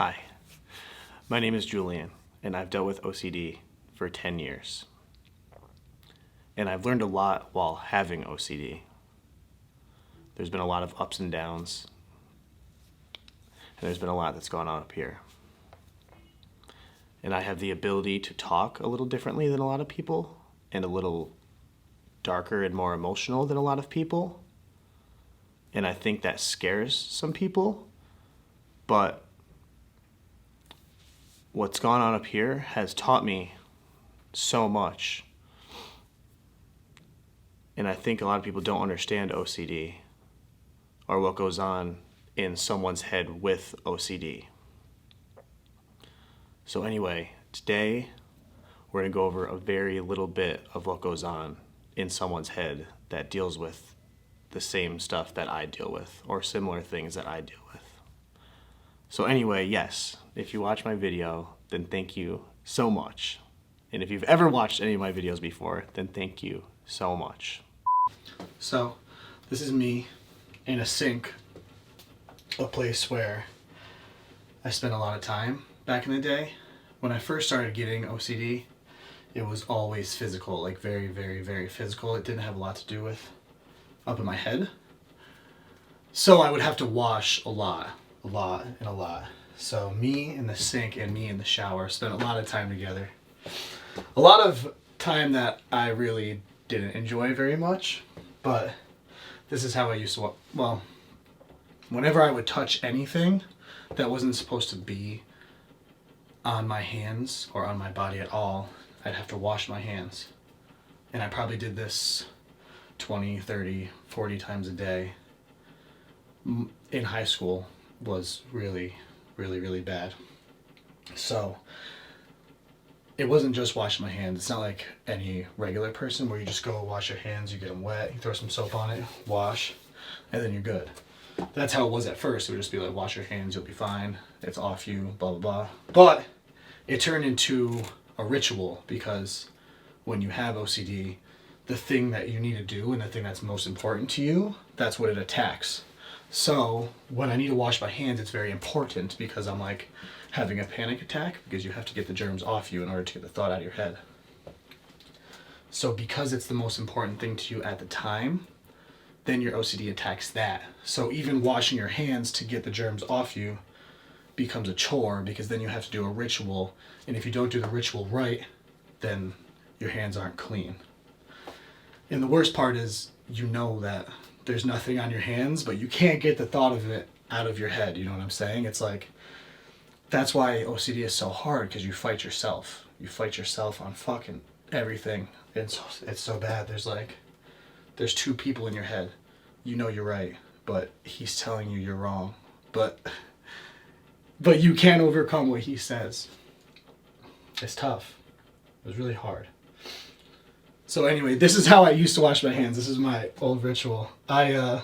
Hi, my name is Julian, and I've dealt with OCD for 10 years. And I've learned a lot while having OCD. There's been a lot of ups and downs, and there's been a lot that's gone on up here. And I have the ability to talk a little differently than a lot of people, and a little darker and more emotional than a lot of people. And I think that scares some people, but what's gone on up here has taught me so much. And I think a lot of people don't understand OCD or what goes on in someone's head with OCD. So anyway, today we're going to go over a very little bit of what goes on in someone's head that deals with the same stuff that I deal with, or similar things that I deal with. So anyway, yes, if you watch my video, then thank you so much. And if you've ever watched any of my videos before, then thank you so much. So this is me in a sink, a place where I spent a lot of time back in the day. When I first started getting OCD, it was always physical, like very, very, very physical. It didn't have a lot to do with up in my head. So I would have to wash a lot. So me in the sink and me in the shower spent a lot of time together. A lot of time that I really didn't enjoy very much, but this is how I used to, well, whenever I would touch anything that wasn't supposed to be on my hands or on my body at all, I'd have to wash my hands. And I probably did this 20, 30, 40 times a day. In high school was really, really, really bad. So it wasn't just washing my hands. It's not like any regular person where you just go wash your hands, you get them wet, you throw some soap on it, wash, and then you're good. That's how it was at first. It would just be like, wash your hands, you'll be fine, it's off you, blah, blah, blah. But it turned into a ritual, because when you have OCD, the thing that you need to do and the thing that's most important to you, that's what it attacks. So when I need to wash my hands, it's very important, because I'm like having a panic attack, because you have to get the germs off you in order to get the thought out of your head. So because it's the most important thing to you at the time, then your OCD attacks that. So even washing your hands to get the germs off you becomes a chore, because then you have to do a ritual, and if you don't do the ritual right, then your hands aren't clean. And the worst part is, you know that there's nothing on your hands, but you can't get the thought of it out of your head. You know what I'm saying? It's like, that's why OCD is so hard, because you fight yourself. You fight yourself on fucking everything. It's so bad. There's two people in your head. You know you're right, but he's telling you you're wrong. But you can't overcome what he says. It's tough. It was really hard. So anyway, this is how I used to wash my hands. This is my old ritual. I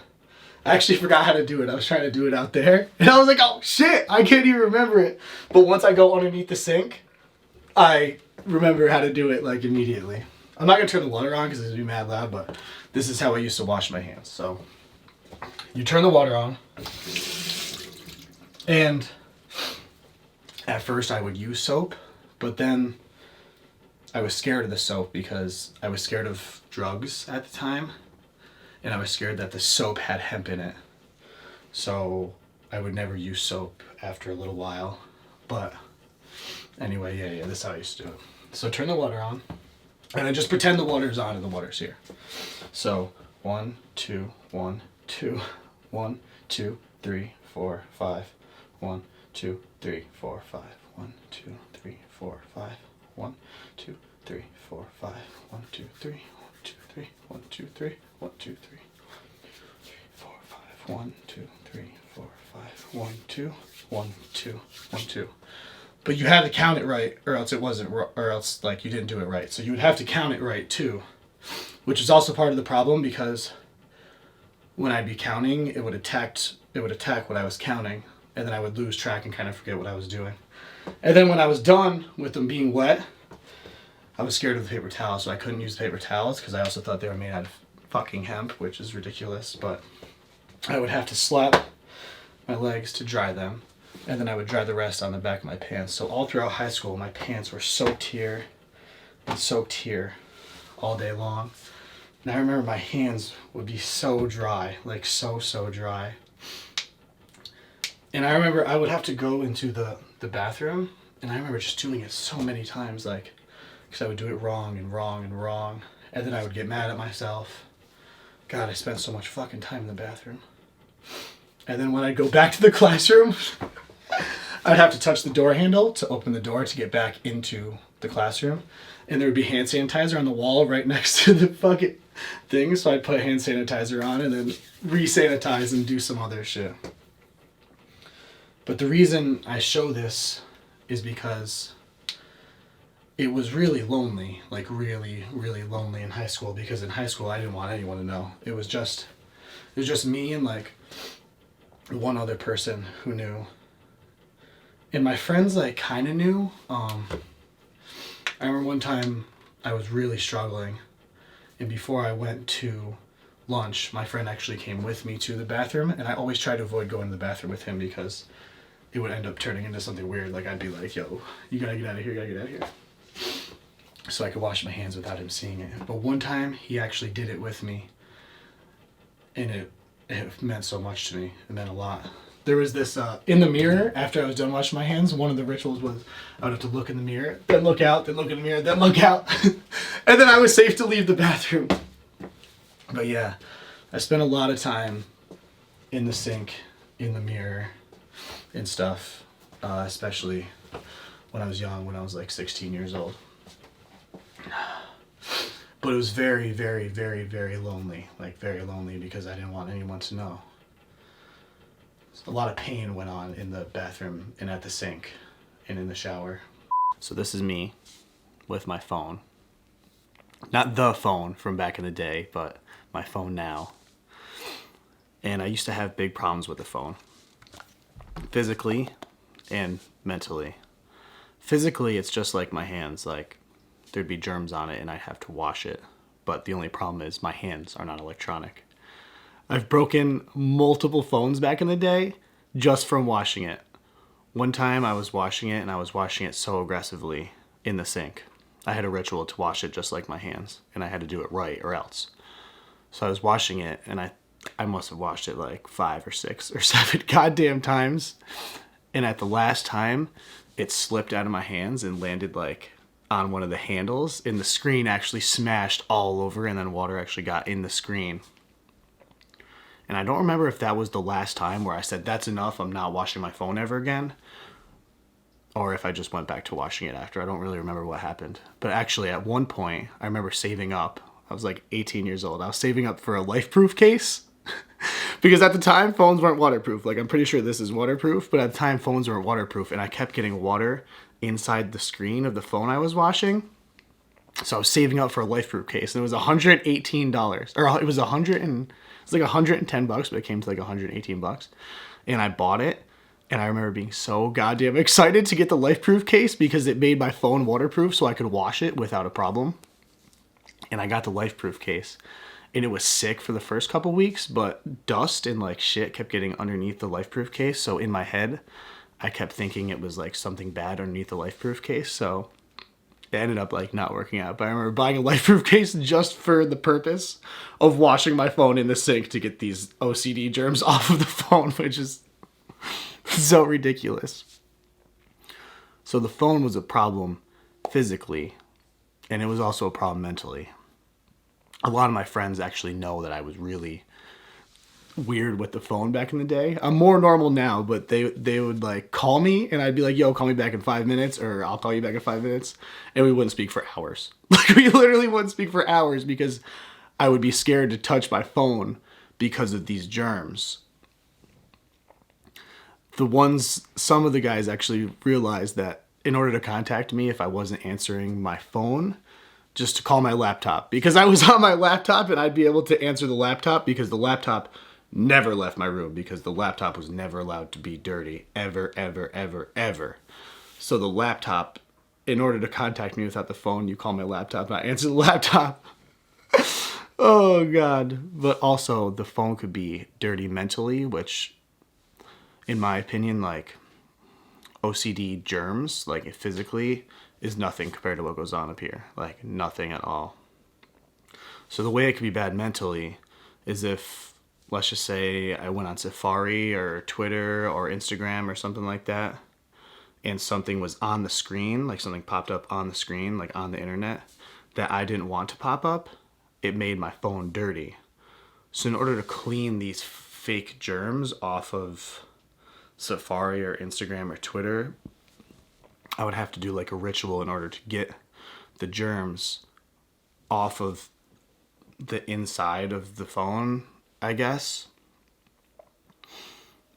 actually forgot how to do it. I was trying to do it out there, and I was like, oh shit, I can't even remember it. But once I go underneath the sink, I remember how to do it like immediately. I'm not gonna turn the water on because it's gonna be mad loud, but this is how I used to wash my hands. So you turn the water on, and at first I would use soap, but then I was scared of the soap, because I was scared of drugs at the time, and I was scared that the soap had hemp in it. So I would never use soap after a little while. But anyway, yeah, this is how I used to do it. So turn the water on, and I just pretend the water's on and the water's here. So 1, 2, 1, 2, 1, 2, 3, 4, 5. 1, 2, 3, 4, 5. 1, 2, 3, 4, 5. 1, 2, 3, 4, 5. 1, 2, 3, 1, 2, 3, 1, 2, 3, 1, 2, 3, 4, 5. 1, 2, 3, 4, 5. 1, 2, 1, 2, 1, 2. But you had to count it right, or else it wasn't, or else like you didn't do it right. So you would have to count it right too, which is also part of the problem, because when I'd be counting, it would attack what I was counting, and then I would lose track and kind of forget what I was doing. And then when I was done with them being wet, I was scared of the paper towels, so I couldn't use paper towels, because I also thought they were made out of fucking hemp, which is ridiculous. But I would have to slap my legs to dry them. and then I would dry the rest on the back of my pants. So all throughout high school, my pants were soaked here and soaked here all day long. And I remember my hands would be so dry, like so dry. And I remember I would have to go into the bathroom, and I remember just doing it so many times, like, because I would do it wrong and wrong and wrong. And then I would get mad at myself. God, I spent so much fucking time in the bathroom. And then when I'd go back to the classroom, I'd have to touch the door handle to open the door to get back into the classroom. And there would be hand sanitizer on the wall right next to the fucking thing. So I'd put hand sanitizer on and then re-sanitize and do some other shit. But the reason I show this is because it was really lonely, like really, really lonely in high school, because in high school I didn't want anyone to know. It was just me and like one other person who knew. And my friends like kind of knew. I remember one time I was really struggling, and before I went to lunch, my friend actually came with me to the bathroom, and I always try to avoid going to the bathroom with him because it would end up turning into something weird. Like I'd be like, yo, you gotta get out of here, you gotta get out of here. So I could wash my hands without him seeing it. But one time he actually did it with me, and it meant so much to me. It meant a lot. There was this, in the mirror, after I was done washing my hands, one of the rituals was I would have to look in the mirror, then look out, then look in the mirror, then look out. And then I was safe to leave the bathroom. But yeah, I spent a lot of time in the sink, in the mirror, and stuff, especially when I was young, when I was like 16 years old. But it was very, very, very, very lonely, like very lonely, because I didn't want anyone to know. A lot of pain went on in the bathroom and at the sink and in the shower. So this is me with my phone. Not the phone from back in the day, but my phone now. And I used to have big problems with the phone. Physically and mentally. Physically, it's just like my hands, like there'd be germs on it and I'd have to wash it. But the only problem is my hands are not electronic. I've broken multiple phones back in the day just from washing it. One time I was washing it, and I was washing it so aggressively in the sink. I had a ritual to wash it just like my hands, and I had to do it right or else. So I was washing it, and I must have washed it like 5 or 6 or 7 goddamn times. And at the last time, it slipped out of my hands and landed like on one of the handles, and the screen actually smashed all over, and then water actually got in the screen. And I don't remember if that was the last time where I said, that's enough, I'm not washing my phone ever again. Or if I just went back to washing it after. I don't really remember what happened. But actually, at one point, I remember saving up. I was like 18 years old. I was saving up for a life-proof case. Because at the time, phones weren't waterproof. Like, I'm pretty sure this is waterproof. But at the time, phones weren't waterproof. And I kept getting water inside the screen of the phone I was washing. So I was saving up for a life-proof case. And it was $118. Or it was it's like $110, but it came to like $118. And I bought it. And I remember being so goddamn excited to get the life-proof case because it made my phone waterproof so I could wash it without a problem. And I got the life-proof case. And it was sick for the first couple weeks, but dust and like shit kept getting underneath the life-proof case. So in my head, I kept thinking it was like something bad underneath the life-proof case. So it ended up like not working out. But I remember buying a life-proof case just for the purpose of washing my phone in the sink to get these OCD germs off of the phone, which is so ridiculous. So the phone was a problem physically, and it was also a problem mentally. A lot of my friends actually know that I was really weird with the phone back in the day. I'm more normal now, but they would like call me and I'd be like, yo, call me back in 5 minutes, or I'll call you back in 5 minutes. And we wouldn't speak for hours. Like we literally wouldn't speak for hours because I would be scared to touch my phone because of these germs. Some of the guys actually realized that in order to contact me, if I wasn't answering my phone, just to call my laptop, because I was on my laptop and I'd be able to answer the laptop because the laptop never left my room because the laptop was never allowed to be dirty ever, ever, ever, ever. So the laptop, in order to contact me without the phone, you call my laptop and I answer the laptop. Oh God. But also the phone could be dirty mentally, which in my opinion, like OCD germs, like physically, is nothing compared to what goes on up here. Like nothing at all. So the way it could be bad mentally is if, let's just say I went on Safari or Twitter or Instagram or something like that, and something was on the screen, like something popped up on the screen, like on the internet, that I didn't want to pop up, it made my phone dirty. So in order to clean these fake germs off of Safari or Instagram or Twitter, I would have to do like a ritual in order to get the germs off of the inside of the phone, I guess.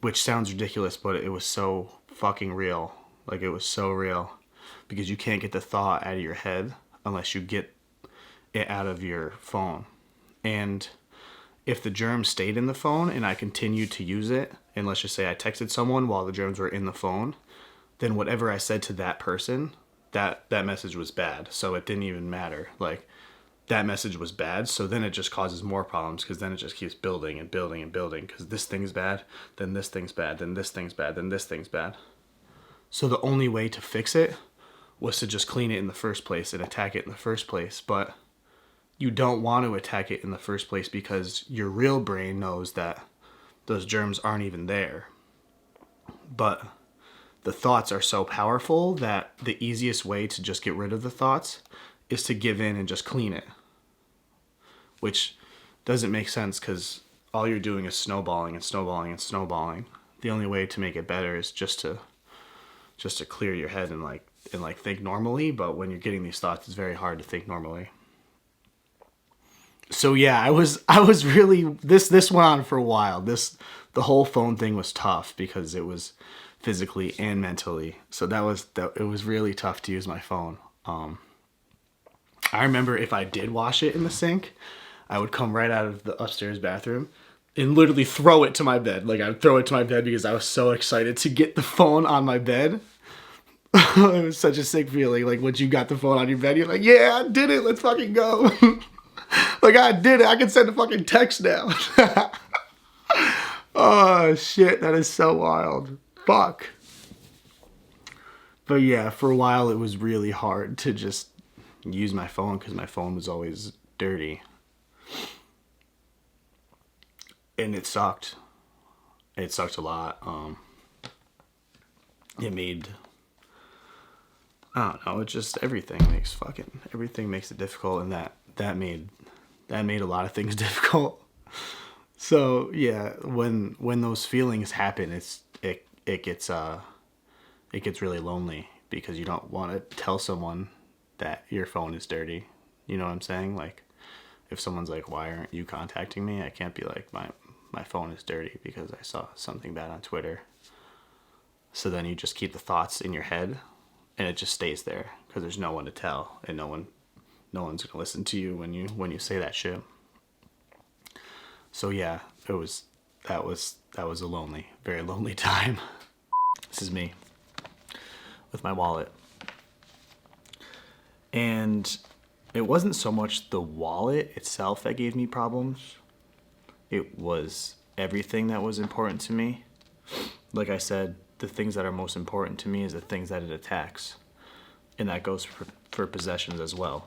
Which sounds ridiculous, but it was so fucking real. Like, it was so real. Because you can't get the thought out of your head unless you get it out of your phone. And if the germs stayed in the phone and I continued to use it, and let's just say I texted someone while the germs were in the phone, then whatever I said to that person, that message was bad. So it didn't even matter. Like, that message was bad, so then it just causes more problems, because then it just keeps building and building and building, because this thing's bad, then this thing's bad, then this thing's bad, then this thing's bad. So the only way to fix it was to just clean it in the first place and attack it in the first place. But you don't want to attack it in the first place because your real brain knows that those germs aren't even there. But the thoughts are so powerful that the easiest way to just get rid of the thoughts is to give in and just clean it. Which doesn't make sense, because all you're doing is snowballing and snowballing and snowballing. The only way to make it better is just to clear your head and think normally. But when you're getting these thoughts, it's very hard to think normally. So yeah, I was really, this went on for a while. The whole phone thing was tough because it was physically and mentally. So it was really tough to use my phone. I remember if I did wash it in the sink, I would come right out of the upstairs bathroom and literally throw it to my bed. Like, I would throw it to my bed because I was so excited to get the phone on my bed. It was such a sick feeling. Like, once you got the phone on your bed, you're like, yeah, I did it. Let's fucking go. Like, I did it. I can send a fucking text now. Oh, shit. That is so wild. Fuck. But yeah, for a while it was really hard to just use my phone because my phone was always dirty. And it sucked. It sucked a lot. It made, I don't know, it just, everything makes it difficult, and that made a lot of things difficult. So yeah, when those feelings happen, it gets really lonely because you don't want to tell someone that your phone is dirty. You know what I'm saying? Like, if someone's like, why aren't you contacting me? I can't be like, my phone is dirty because I saw something bad on Twitter. So then you just keep the thoughts in your head, and it just stays there because there's no one to tell, and no one's gonna listen to you when you say that shit. So yeah, that was a lonely, very lonely time. This is me with my wallet. And it wasn't so much the wallet itself that gave me problems. It was everything that was important to me. Like I said, the things that are most important to me is the things that it attacks. And that goes for possessions as well.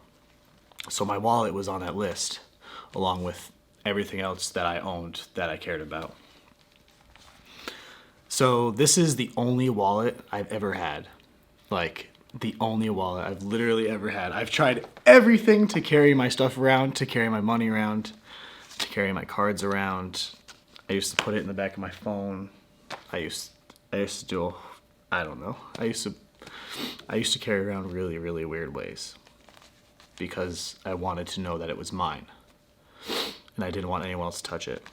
So my wallet was on that list, along with everything else that I owned that I cared about. So this is the only wallet I've ever had. Like, the only wallet I've literally ever had. I've tried everything to carry my stuff around, to carry my money around, to carry my cards around. I used to put it in the back of my phone. I used to do, I don't know. I used to carry around really, really weird ways because I wanted to know that it was mine, and I didn't want anyone else to touch it.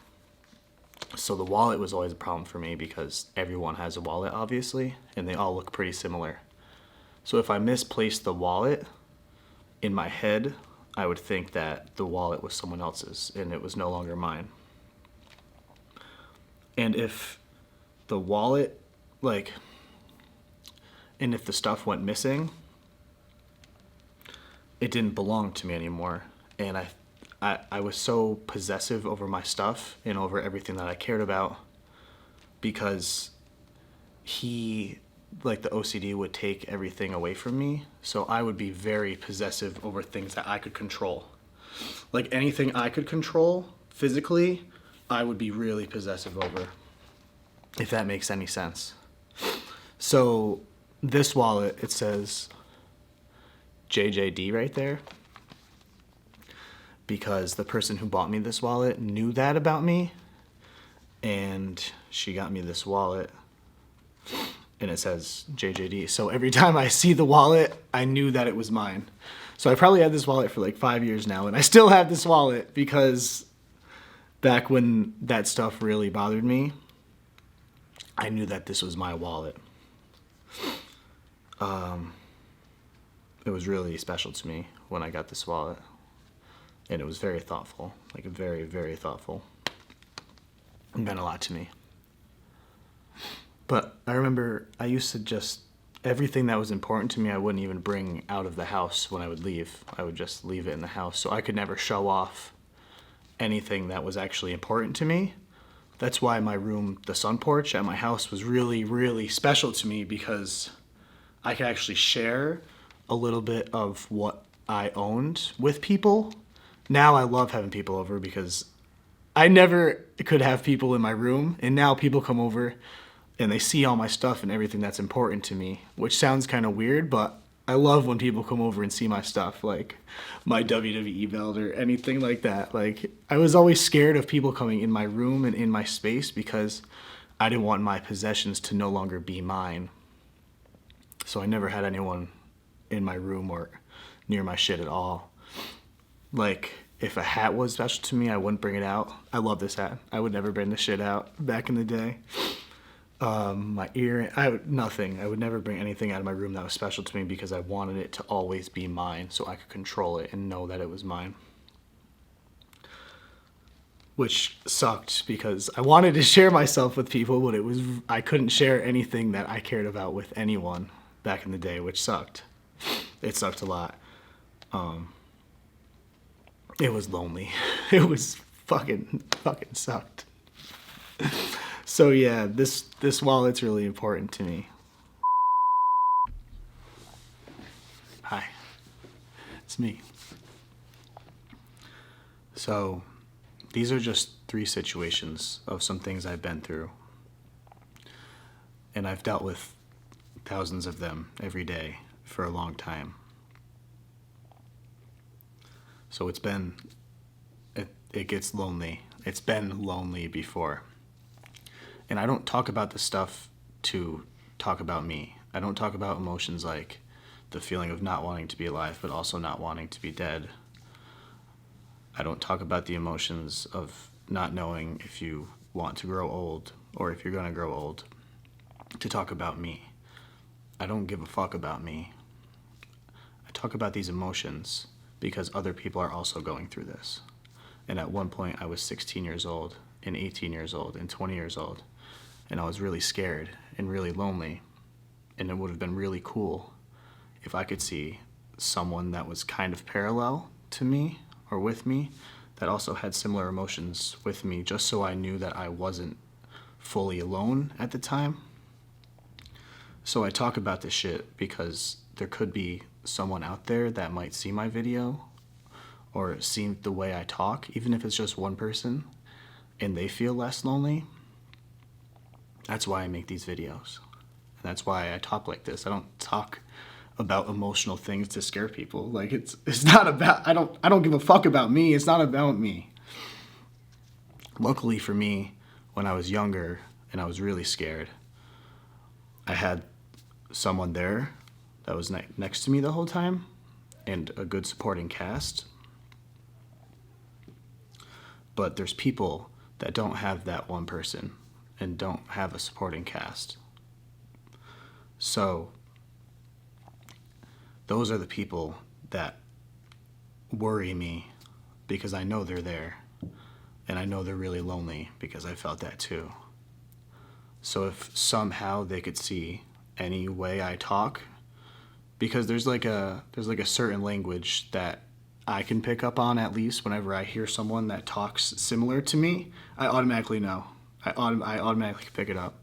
So the wallet was always a problem for me because everyone has a wallet, obviously, and they all look pretty similar. So if I misplaced the wallet, in my head, I would think that the wallet was someone else's and it was no longer mine. And if the wallet, and if the stuff went missing, it didn't belong to me anymore. And I was so possessive over my stuff and over everything that I cared about because he like the OCD would take everything away from me. So I would be very possessive over things that I could control. Like anything I could control physically, I would be really possessive over, if that makes any sense. So this wallet, it says JJD right there, because the person who bought me this wallet knew that about me, and she got me this wallet, and it says JJD. So every time I see the wallet, I knew that it was mine. So I probably had this wallet for like 5 years now, and I still have this wallet because back when that stuff really bothered me, I knew that this was my wallet. It was really special to me when I got this wallet, and it was very thoughtful, like very, very thoughtful. It meant a lot to me. But I remember I used to just, everything that was important to me, I wouldn't even bring out of the house when I would leave. I would just leave it in the house, so I could never show off anything that was actually important to me. That's why my room, the sun porch at my house, was really, really special to me, because I could actually share a little bit of what I owned with people. Now I love having people over because I never could have people in my room, and now people come over and they see all my stuff and everything that's important to me, which sounds kind of weird, but I love when people come over and see my stuff, like my WWE belt or anything like that. Like, I was always scared of people coming in my room and in my space because I didn't want my possessions to no longer be mine. So I never had anyone in my room or near my shit at all. Like, if a hat was special to me, I wouldn't bring it out. I love this hat. I would never bring this shit out back in the day. My ear, nothing. I would never bring anything out of my room that was special to me because I wanted it to always be mine, so I could control it and know that it was mine. Which sucked because I wanted to share myself with people, but I couldn't share anything that I cared about with anyone back in the day, which sucked. It sucked a lot. It was lonely. It was fucking sucked. So yeah, this wallet's really important to me. Hi, it's me. So these are just 3 situations of some things I've been through. And I've dealt with thousands of them every day for a long time. So it gets lonely. It's been lonely before. And I don't talk about this stuff to talk about me. I don't talk about emotions like the feeling of not wanting to be alive, but also not wanting to be dead. I don't talk about the emotions of not knowing if you want to grow old or if you're going to grow old to talk about me. I don't give a fuck about me. I talk about these emotions because other people are also going through this. And at one point I was 16 years old and 18 years old and 20 years old, and I was really scared and really lonely, and it would have been really cool if I could see someone that was kind of parallel to me or with me that also had similar emotions with me, just so I knew that I wasn't fully alone at the time. So I talk about this shit because there could be someone out there that might see my video or see the way I talk, even if it's just one person, and they feel less lonely. That's why I make these videos. And that's why I talk like this. I don't talk about emotional things to scare people. Like, it's not about, I don't give a fuck about me. It's not about me. Luckily for me, when I was younger and I was really scared, I had someone there that was next to me the whole time and a good supporting cast. But there's people that don't have that one person and don't have a supporting cast. So those are the people that worry me because I know they're there, and I know they're really lonely because I felt that too. So if somehow they could see any way I talk, because there's like a certain language that I can pick up on, at least whenever I hear someone that talks similar to me, I automatically know. I automatically pick it up.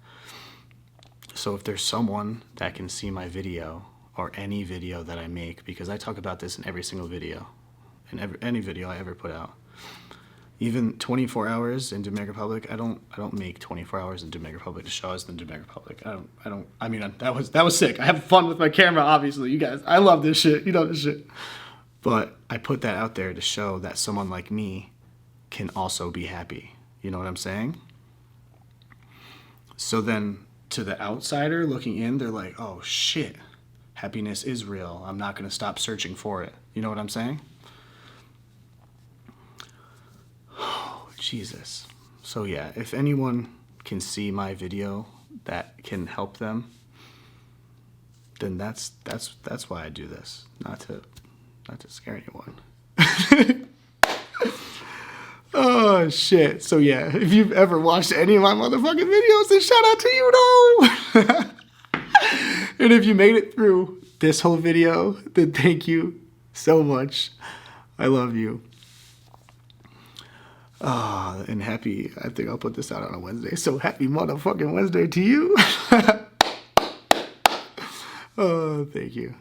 So if there's someone that can see my video or any video that I make, because I talk about this in every single video, in any video I ever put out, even 24 hours in Dominican Republic, I don't make 24 hours in Dominican Republic to show us in Dominican Republic. I mean, that was sick. I have fun with my camera, obviously. You guys, I love this shit. You know this shit. But I put that out there to show that someone like me can also be happy. You know what I'm saying? So then to the outsider looking in, they're like, oh shit, happiness is real. I'm not going to stop searching for it. You know what I'm saying? Oh, Jesus. So yeah, if anyone can see my video that can help them, then that's why I do this. Not to scare anyone. Oh shit. So yeah, if you've ever watched any of my motherfucking videos, then shout out to you though. And if you made it through this whole video, then thank you so much. I love you. And happy, I think I'll put this out on a Wednesday. So happy motherfucking Wednesday to you. Oh, thank you.